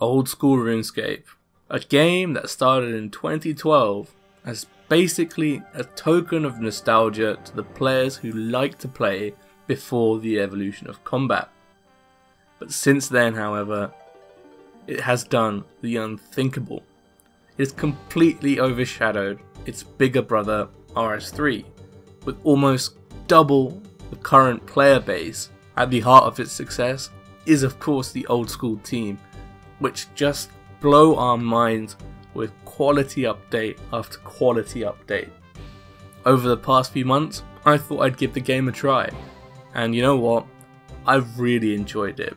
old school RuneScape, a game that started in 2012 as basically a token of nostalgia to the players who liked to play before the evolution of combat. But since then, however, it has done the unthinkable. It has completely overshadowed its bigger brother RS3, with almost double the current player base. At the heart of its success is of course the old school team, which just blow our minds with quality update after quality update. Over the past few months, I thought I'd give the game a try, and you know what? I've really enjoyed it.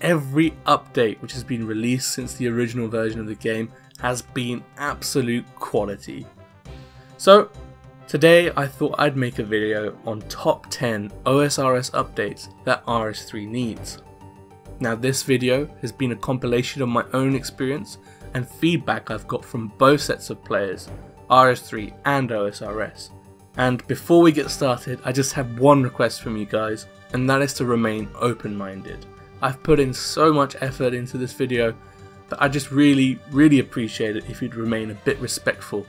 Every update which has been released since the original version of the game has been absolute quality. So today I thought I'd make a video on top 10 OSRS updates that RS3 needs. Now this video has been a compilation of my own experience and feedback I've got from both sets of players, RS3 and OSRS. And before we get started, I just have one request from you guys, and that is to remain open-minded. I've put in so much effort into this video that I just really appreciate it if you'd remain a bit respectful,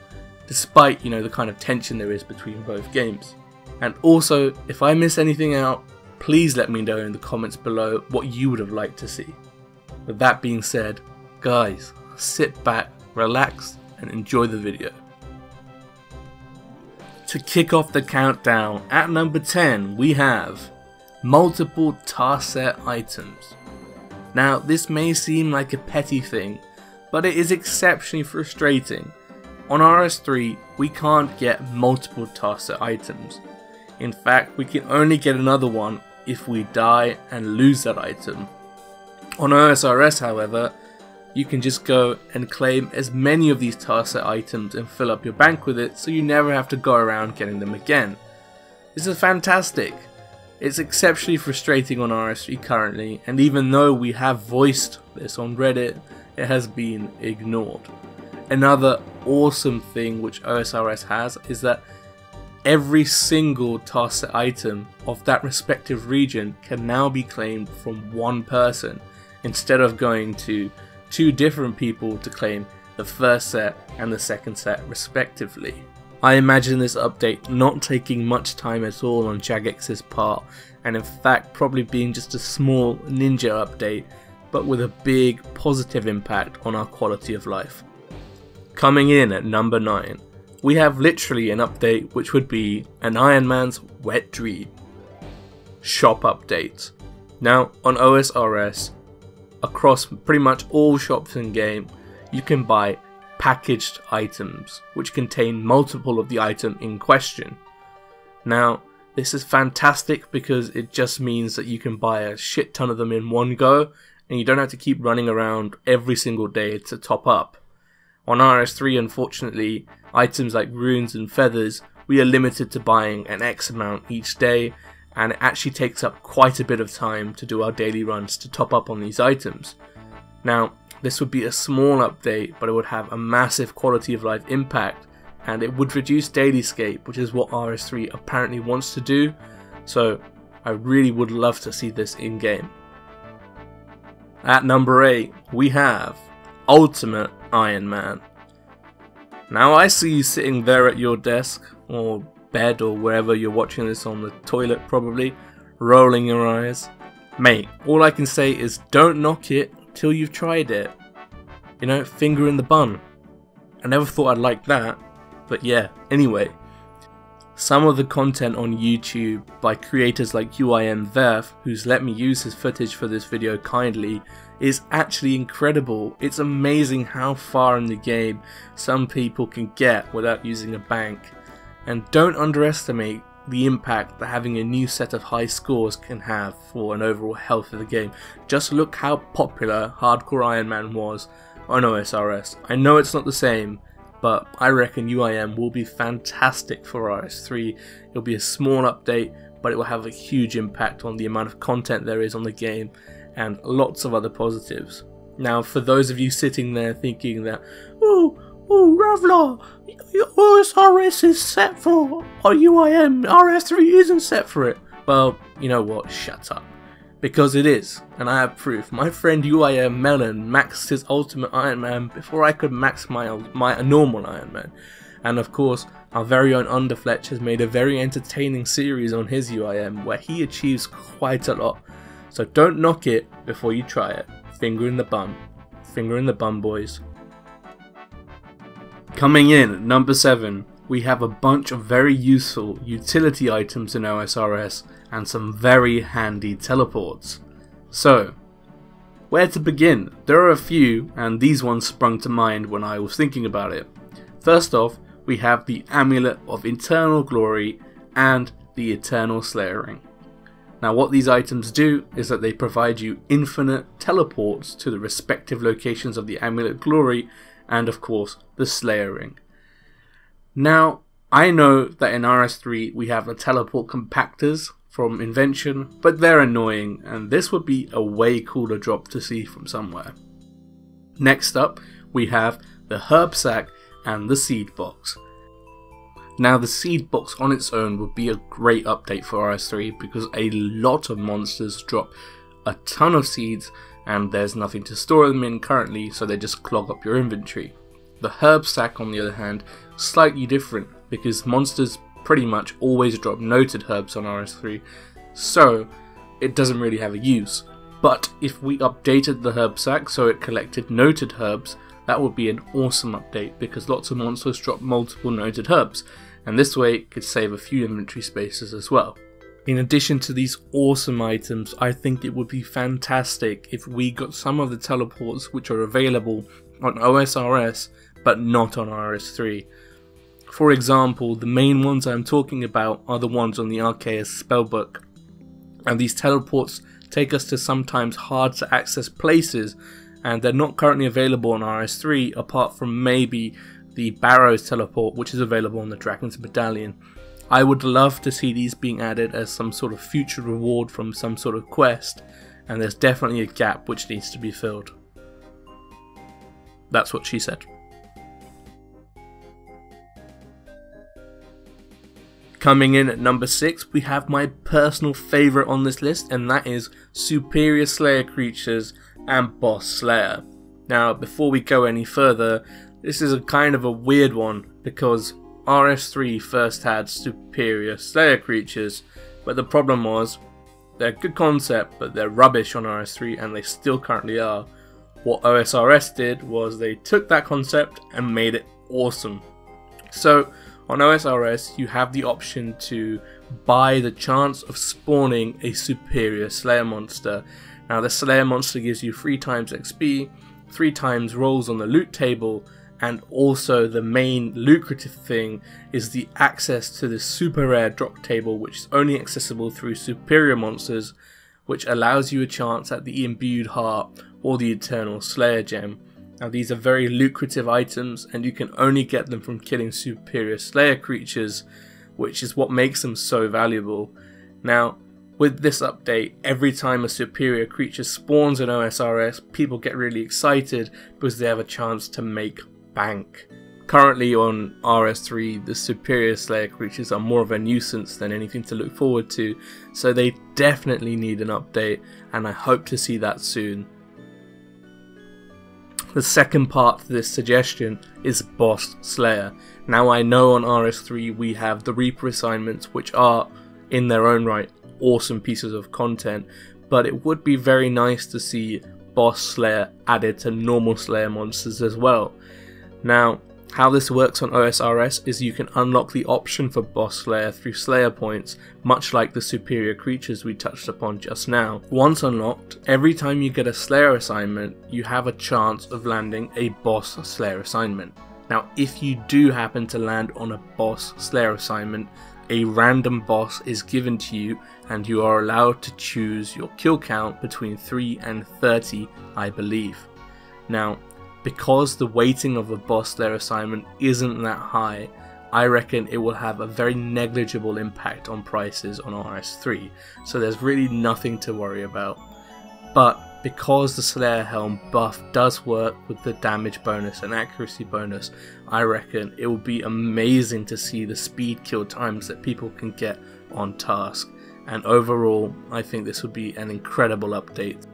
despite, the kind of tension there is between both games. And also, if I miss anything out, please let me know in the comments below what you would have liked to see. With that being said, guys, sit back, relax, and enjoy the video. To kick off the countdown, at number 10 we have multiple task set items. Now this may seem like a petty thing, but it is exceptionally frustrating. On RS3 we can't get multiple task set items. In fact, we can only get another one if we die and lose that item. On OSRS, however, you can just go and claim as many of these task set items and fill up your bank with it, so you never have to go around getting them again. This is fantastic. It's exceptionally frustrating on RS3 currently, and even though we have voiced this on Reddit, it has been ignored. Another awesome thing which OSRS has is that every single task set item of that respective region can now be claimed from one person, instead of going to two different people to claim the first set and the second set respectively. I imagine this update not taking much time at all on Jagex's part, and in fact probably being just a small ninja update, but with a big positive impact on our quality of life. Coming in at number 9, we have literally an update which would be an Ironman's wet dream. Shop update. Now on OSRS, across pretty much all shops in game, you can buy packaged items which contain multiple of the item in question. Now this is fantastic because it just means that you can buy a shit ton of them in one go, and you don't have to keep running around every single day to top up. On RS3, unfortunately, items like runes and feathers, we are limited to buying an X amount each day, and it actually takes up quite a bit of time to do our daily runs to top up on these items. Now this would be a small update, but it would have a massive quality of life impact, and it would reduce daily scape, which is what RS3 apparently wants to do, so I really would love to see this in game. At number 8 we have Ultimate Ironman. Now I see you sitting there at your desk or bed or wherever you're watching this, on the toilet probably, rolling your eyes. Mate, all I can say is don't knock it till you've tried it. Finger in the bun. I never thought I'd like that, but yeah, anyway. Some of the content on YouTube by creators like UIM Verf, who's let me use his footage for this video kindly, is actually incredible. It's amazing how far in the game some people can get without using a bank. And don't underestimate the impact that having a new set of high scores can have for an overall health of the game. Just look how popular Hardcore Ironman was on OSRS. I know it's not the same, but I reckon UIM will be fantastic for RS3. It'll be a small update, but it will have a huge impact on the amount of content there is on the game, and lots of other positives. Now for those of you sitting there thinking that, oh Ravlar, OSRS is set for UIM, RS3 isn't set for it. Well, you know what, shut up. Because it is, and I have proof. My friend UIM Melon maxed his ultimate Ironman before I could max my normal Ironman. And of course, our very own Underfletch has made a very entertaining series on his UIM where he achieves quite a lot. So don't knock it before you try it. Finger in the bum. Finger in the bum, boys. Coming in at number 7, we have a bunch of very useful utility items in OSRS and some very handy teleports. So, where to begin? There are a few, and these ones sprung to mind when I was thinking about it. First off, we have the Amulet of Eternal Glory and the Eternal Slayer Ring. Now what these items do is that they provide you infinite teleports to the respective locations of the Amulet Glory and of course the Slayer Ring. Now I know that in RS3 we have the teleport compactors from Invention, but they're annoying and this would be a way cooler drop to see from somewhere. Next up we have the Herb Sack and the Seed Box. Now the Seed Box on its own would be a great update for RS3 because a lot of monsters drop a ton of seeds and there's nothing to store them in currently, so they just clog up your inventory. The Herb Sack on the other hand, slightly different because monsters pretty much always drop noted herbs on RS3, so it doesn't really have a use. But if we updated the Herb Sack so it collected noted herbs, that would be an awesome update because lots of monsters drop multiple noted herbs, and this way it could save a few inventory spaces as well. In addition to these awesome items, I think it would be fantastic if we got some of the teleports which are available on OSRS but not on RS3. For example, the main ones I'm talking about are the ones on the Arceus spellbook, and these teleports take us to sometimes hard to access places, and they're not currently available on RS3 apart from maybe the Barrows teleport, which is available on the Dragon's Medallion. I would love to see these being added as some sort of future reward from some sort of quest, and there's definitely a gap which needs to be filled. That's what she said. Coming in at number 6, we have my personal favourite on this list, and that is Superior Slayer Creatures and Boss Slayer. Now before we go any further, this is a kind of a weird one because RS3 first had Superior Slayer Creatures, but the problem was they're a good concept but they're rubbish on RS3 and they still currently are. What OSRS did was they took that concept and made it awesome. So on OSRS you have the option to buy the chance of spawning a Superior Slayer monster. Now the Slayer monster gives you 3 times XP, 3 times rolls on the loot table, and also the main lucrative thing is the access to the super rare drop table, which is only accessible through superior monsters, which allows you a chance at the Imbued Heart or the Eternal Slayer Gem. Now these are very lucrative items and you can only get them from killing Superior Slayer creatures, which is what makes them so valuable. Now with this update, every time a superior creature spawns in OSRS, people get really excited because they have a chance to make bank. Currently on RS3, the Superior Slayer creatures are more of a nuisance than anything to look forward to, so they definitely need an update, and I hope to see that soon. The second part to this suggestion is Boss Slayer. Now I know on RS3 we have the Reaper assignments, which are, in their own right, awesome pieces of content, but it would be very nice to see Boss Slayer added to normal Slayer monsters as well. Now, how this works on OSRS is you can unlock the option for Boss Slayer through Slayer points, much like the superior creatures we touched upon just now. Once unlocked, every time you get a Slayer assignment, you have a chance of landing a Boss Slayer assignment. Now, if you do happen to land on a Boss Slayer assignment, a random boss is given to you and you are allowed to choose your kill count between 3 and 30, I believe. Now, because the weighting of a Boss Slayer assignment isn't that high, I reckon it will have a very negligible impact on prices on RS3, so there's really nothing to worry about. But because the Slayer Helm buff does work with the damage bonus and accuracy bonus, I reckon it will be amazing to see the speed kill times that people can get on task. and overall I think this would be an incredible update.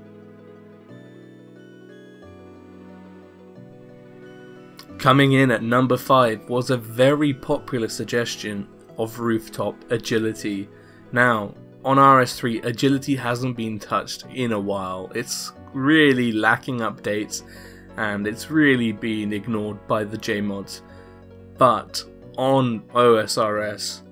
Coming in at number 5 was a very popular suggestion of Rooftop Agility. Now, on RS3, Agility hasn't been touched in a while. It's really lacking updates and it's really been ignored by the JMods. But on OSRS,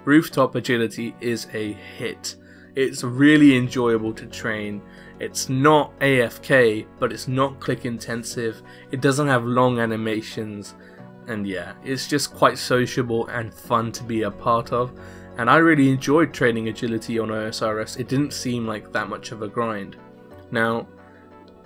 Rooftop Agility is a hit. It's really enjoyable to train. It's not AFK, but it's not click intensive. It doesn't have long animations, and yeah, it's just quite sociable and fun to be a part of. And I really enjoyed training Agility on OSRS. It didn't seem like that much of a grind. Now,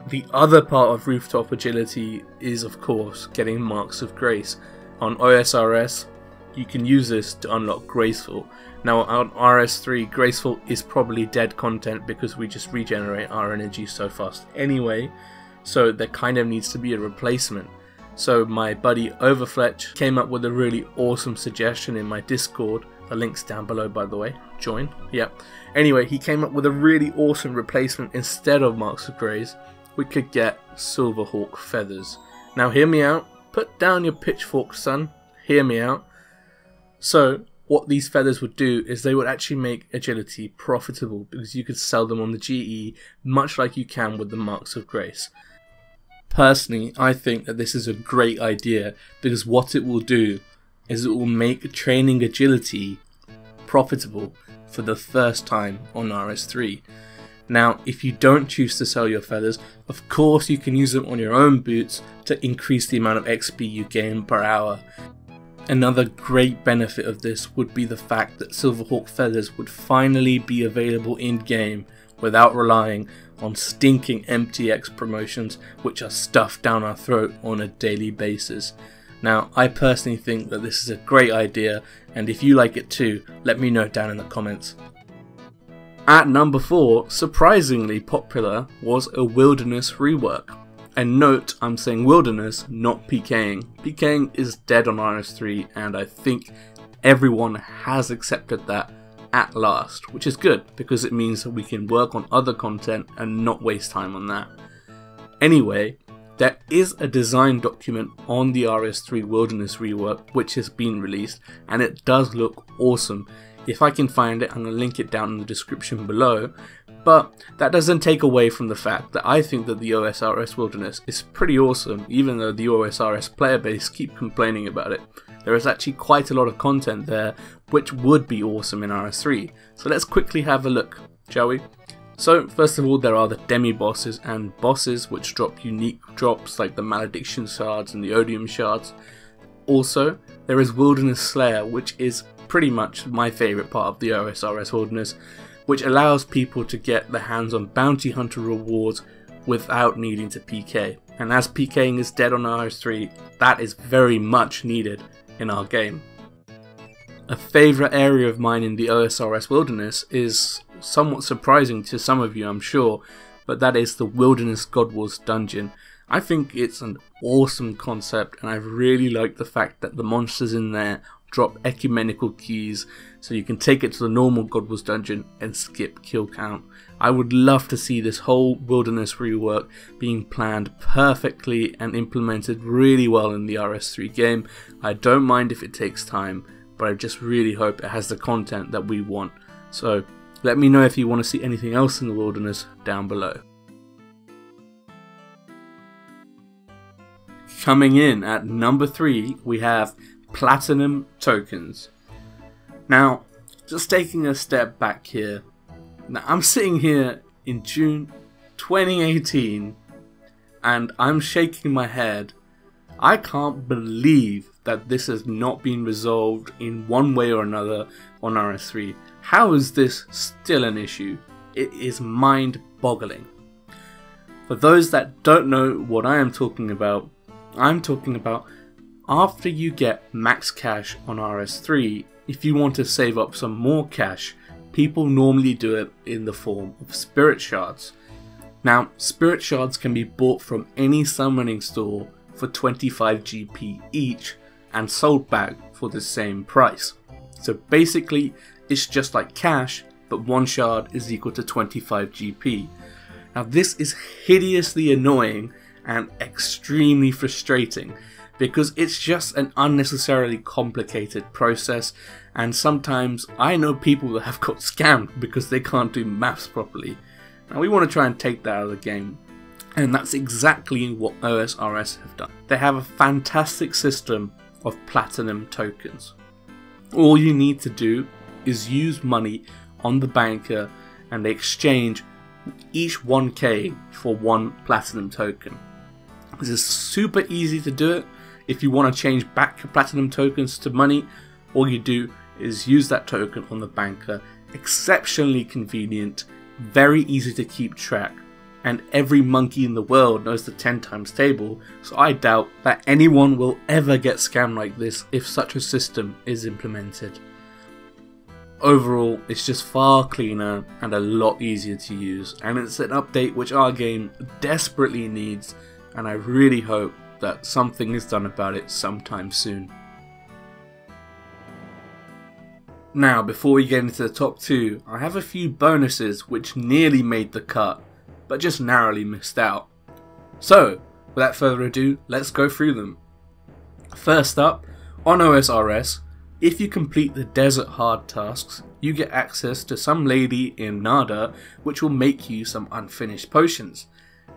the other part of Rooftop Agility is of course getting Marks of Grace. On OSRS, you can use this to unlock Graceful. Now on RS3, Graceful is probably dead content because we just regenerate our energy so fast anyway, so there kind of needs to be a replacement. So my buddy Overfletch came up with a really awesome suggestion in my Discord. The link's down below, by the way. Join. Yep. Anyway, he came up with a really awesome replacement. Instead of Marks of Grace, we could get Silverhawk feathers. Now hear me out. Put down your pitchfork, son. Hear me out. So what these feathers would do is they would actually make Agility profitable because you could sell them on the GE much like you can with the Marks of Grace. Personally, I think that this is a great idea because what it will do is it will make training Agility profitable for the first time on RS3. Now, if you don't choose to sell your feathers, of course you can use them on your own boots to increase the amount of XP you gain per hour. Another great benefit of this would be the fact that Silverhawk feathers would finally be available in-game without relying on stinking MTX promotions which are stuffed down our throat on a daily basis. Now, I personally think that this is a great idea, and if you like it too, let me know down in the comments. At number 4, surprisingly popular, was a Wilderness rework. And note, I'm saying Wilderness, not PKing. PKing is dead on RS3, and I think everyone has accepted that at last, which is good because it means that we can work on other content and not waste time on that. Anyway, there is a design document on the RS3 Wilderness rework which has been released, and it does look awesome. If I can find it, I'm going to link it down in the description below. But that doesn't take away from the fact that I think that the OSRS Wilderness is pretty awesome, even though the OSRS player base keep complaining about it. There is actually quite a lot of content there which would be awesome in RS3. So let's quickly have a look, shall we? So first of all, there are the demi-bosses and bosses which drop unique drops like the Malediction shards and the Odium shards. Also, there is Wilderness Slayer, which is pretty much my favourite part of the OSRS Wilderness, which allows people to get their hands on bounty hunter rewards without needing to PK. And as PKing is dead on RS3, that is very much needed in our game. A favourite area of mine in the OSRS Wilderness is somewhat surprising to some of you, I'm sure, but that is the Wilderness God Wars dungeon. I think it's an awesome concept, and I really like the fact that the monsters in there drop ecumenical keys, so you can take it to the normal God Wars dungeon and skip kill count. I would love to see this whole Wilderness rework being planned perfectly and implemented really well in the RS3 game. I don't mind if it takes time, but I just really hope it has the content that we want. So let me know if you want to see anything else in the Wilderness down below. Coming in at number 3, we have Platinum tokens. Now, just taking a step back here. Now, I'm sitting here in June 2018 and I'm shaking my head. I can't believe that this has not been resolved in one way or another on RS3. How is this still an issue? It is mind-boggling. For those that don't know what I am talking about, I'm talking about after you get max cash on RS3, if you want to save up some more cash, people normally do it in the form of spirit shards. Now, spirit shards can be bought from any summoning store for 25 GP each and sold back for the same price. So basically, it's just like cash, but 1 shard is equal to 25 GP. Now this is hideously annoying and extremely frustrating because it's just an unnecessarily complicated process, and sometimes I know people that have got scammed because they can't do maths properly. Now we want to try and take that out of the game, and that's exactly what OSRS have done. They have a fantastic system of platinum tokens. All you need to do is use money on the banker and they exchange each 1k for 1 platinum token. This is super easy to do it. If you want to change back your platinum tokens to money, all you do is use that token on the banker. Exceptionally convenient, very easy to keep track, and every monkey in the world knows the 10 times table, so I doubt that anyone will ever get scammed like this if such a system is implemented. Overall, it's just far cleaner and a lot easier to use, and it's an update which our game desperately needs, and I really hope that something is done about it sometime soon. Now, before we get into the top 2, I have a few bonuses which nearly made the cut, but just narrowly missed out. So, without further ado, let's go through them. First up, on OSRS, if you complete the desert hard tasks, you get access to some lady in Nada which will make you some unfinished potions.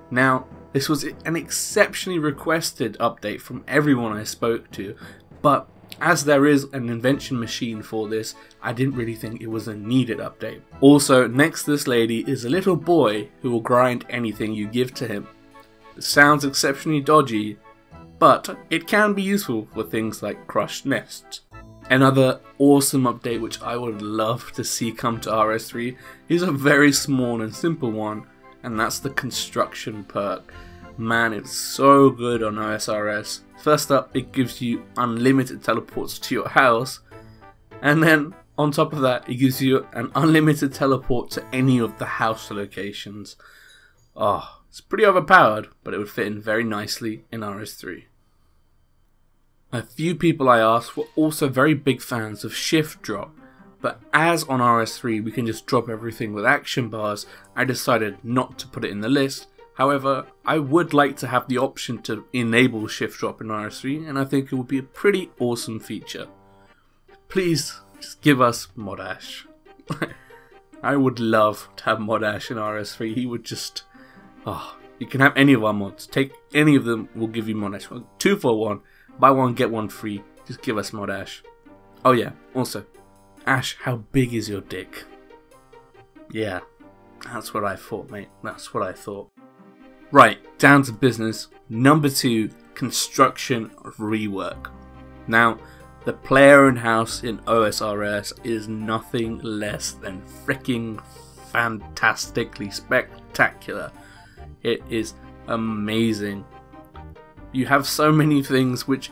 Now, this was an exceptionally requested update from everyone I spoke to, but as there is an invention machine for this, I didn't really think it was a needed update. Also, next to this lady is a little boy who will grind anything you give to him. It sounds exceptionally dodgy, but it can be useful for things like crushed nests. Another awesome update which I would love to see come to RS3 is a very small and simple one, and that's the construction perk. Man, it's so good on OSRS. First up, it gives you unlimited teleports to your house, and then on top of that, it gives you an unlimited teleport to any of the house locations. Oh, it's pretty overpowered, but it would fit in very nicely in RS3. A few people I asked were also very big fans of shift drop, but as on RS3 we can just drop everything with action bars, I decided not to put it in the list. However, I would like to have the option to enable shift drop in RS3, and I think it would be a pretty awesome feature. Please just give us Mod Ash. I would love to have Mod Ash in RS3. He would just... oh, you can have any of our mods. Take any of them, we'll give you Mod Ash. 2 for 1. Buy one, get one free. Just give us Mod Ash. Oh yeah, also, Ash, how big is your dick? Yeah, that's what I thought, mate. That's what I thought. Right, down to business. Number 2, construction rework. Now, the player in house in OSRS is nothing less than freaking fantastically spectacular. It is amazing. You have so many things which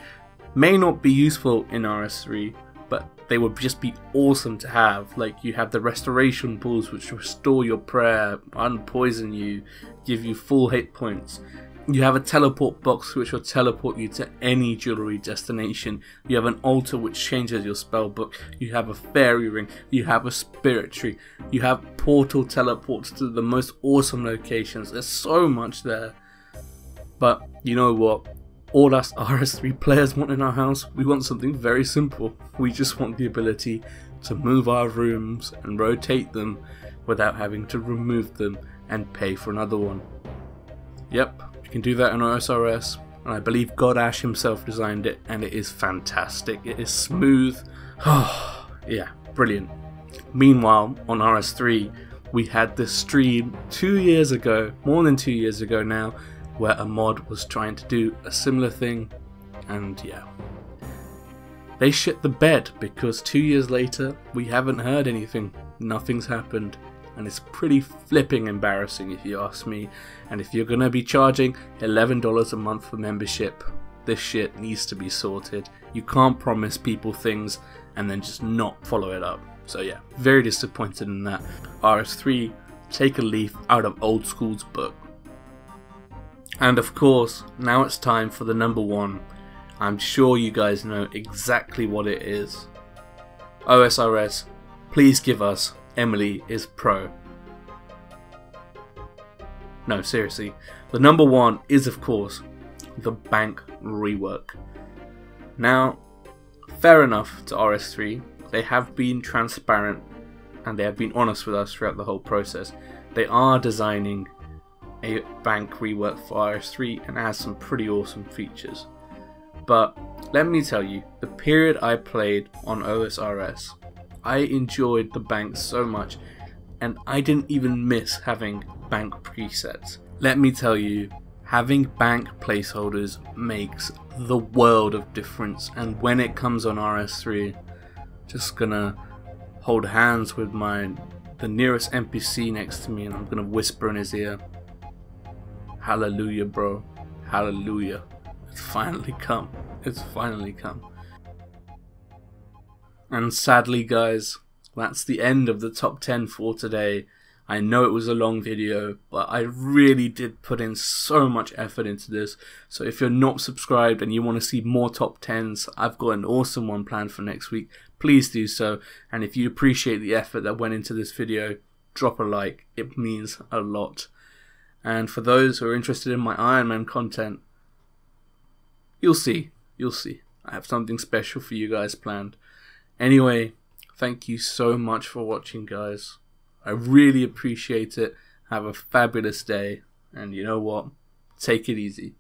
may not be useful in RS3, but they would just be awesome to have. Like, you have the restoration pools which restore your prayer, unpoison you, give you full hit points. You have a teleport box which will teleport you to any jewelry destination. You have an altar which changes your spell book. You have a fairy ring. You have a spirit tree. You have portal teleports to the most awesome locations. There's so much there. But you know what? All us RS3 players want in our house, we want something very simple. We just want the ability to move our rooms and rotate them without having to remove them and pay for another one. Yep, you can do that on OSRS, and I believe God Ash himself designed it, and it is fantastic. It is smooth. Yeah, brilliant. Meanwhile, on RS3, we had this stream 2 years ago, more than 2 years ago now, where a mod was trying to do a similar thing, and yeah. They shit the bed because 2 years later, we haven't heard anything. Nothing's happened, and it's pretty flipping embarrassing if you ask me. And if you're gonna be charging $11 a month for membership, this shit needs to be sorted. You can't promise people things and then just not follow it up. So yeah, very disappointed in that. RS3, take a leaf out of old school's book. And of course, now it's time for the number 1. I'm sure you guys know exactly what it is. OSRS, please give us Emily is pro. No, seriously. The number one is, of course, the bank rework. Now, fair enough to RS3. They have been transparent and they have been honest with us throughout the whole process. They are designing a bank rework for RS3 and has some pretty awesome features. But let me tell you, the period I played on OSRS, I enjoyed the bank so much, and I didn't even miss having bank presets. Let me tell you, having bank placeholders makes the world of difference, and when it comes on RS3, just gonna hold hands with the nearest NPC next to me and I'm gonna whisper in his ear, hallelujah bro, hallelujah, it's finally come, it's finally come. And sadly guys, that's the end of the top 10 for today. I know it was a long video, but I really did put in so much effort into this. So if you're not subscribed and you want to see more top 10s, I've got an awesome one planned for next week. Please do so. And if you appreciate the effort that went into this video, drop a like. It means a lot. And for those who are interested in my Ironman content, you'll see. You'll see. I have something special for you guys planned. Anyway, thank you so much for watching, guys. I really appreciate it. Have a fabulous day. And you know what? Take it easy.